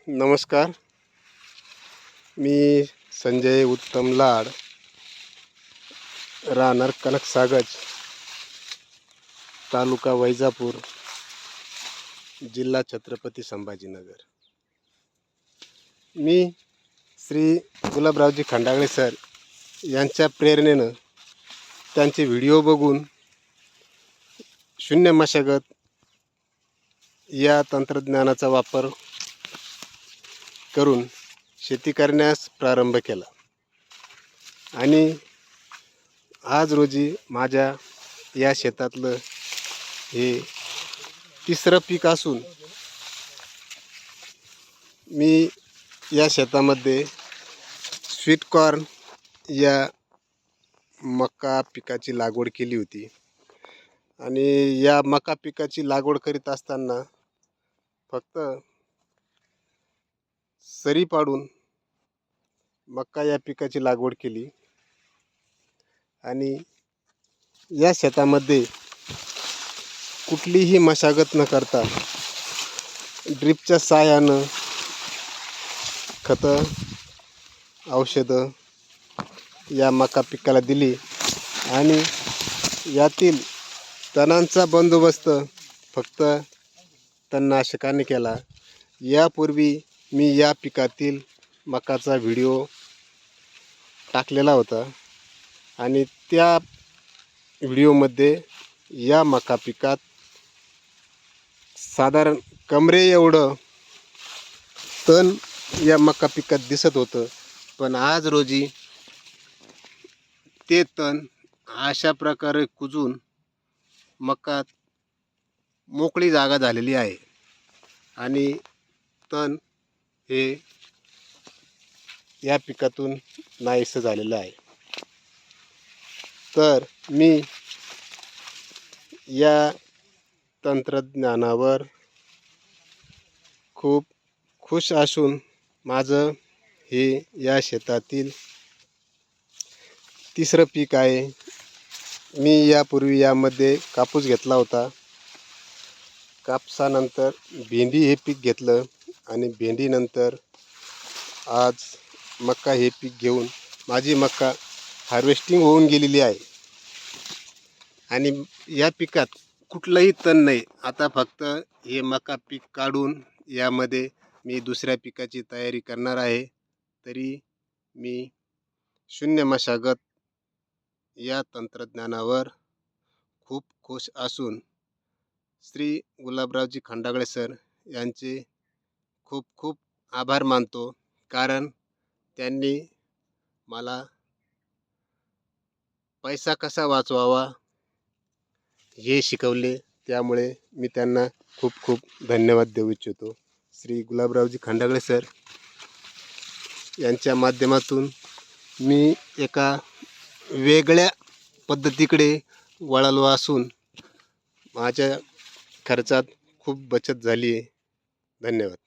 नमस्कार. मी संजय उत्तम लाड, राहणार कनकसागज, तालुका वैजापूर, जिल्हा छत्रपती संभाजीनगर. मी श्री गुलाबरावजी खंडागळे सर यांच्या प्रेरणेनं त्यांचे व्हिडिओ बघून शून्य मशागत या तंत्रज्ञानाचा वापर करून शेती करण्यास प्रारंभ केला आणि आज रोजी माझ्या या शेतातलं हे तिसरं पीक असून मी या शेतामध्ये स्वीट कॉर्न या मका पिकाची लागवड केली होती आणि या मका पिकाची लागवड करीत असताना फक्त सरी पाडून मका या पिकाची लागवड केली आणि या शेतामध्ये कुठलीही मशागत न करता ड्रिपच्या साहाय्यानं खतं औषधं या मका पिकाला दिली आणि यातील तणांचा बंदोबस्त फक्त तणनाशकाने केला. यापूर्वी मी या पिकातील मकाचा व्हिडिओ टाकलेला होता आणि त्या व्हिडिओमध्ये या मका पिकात साधारण कमरे एवढं तण या मका पिकात दिसत होतं, पण आज रोजी ते तण अशा प्रकारे कुजून मकात मोकळी जागा झालेली आहे आणि तण हे या पिकातून नाहीसं झालेलं आहे. तर मी या तंत्रज्ञानावर खूप खुश असून माझं हे या शेतातील तिसरं पीक आहे. मी यापूर्वी यामध्ये कापूस घेतला होता. कापसानंतर भेंडी हे पीक घेतलं आणि भेंडीनंतर आज मका हे पीक घेऊन माझी मका हार्वेस्टिंग होऊन गेलेली आहे आणि या पिकात कुठलंही तण नाही. आता फक्त हे मका पीक काढून यामध्ये मी दुसऱ्या पिकाची तयारी करणार आहे. तरी मी शून्य मशागत या तंत्रज्ञानावर खूप खुश असून श्री गुलाबरावजी खंडागळे सर यांचे खूप खूप आभार मानतो, कारण त्यांनी मला पैसा कसा वाचवावा हे शिकवले. त्यामुळे मी त्यांना खूप खूप धन्यवाद देऊ इच्छितो. श्री गुलाबरावजी खंडागळे सर यांच्या माध्यमातून मी एका वेगळ्या पद्धतीकडे वळलो असून माझ्या खर्चात खूप बचत झाली आहे. धन्यवाद.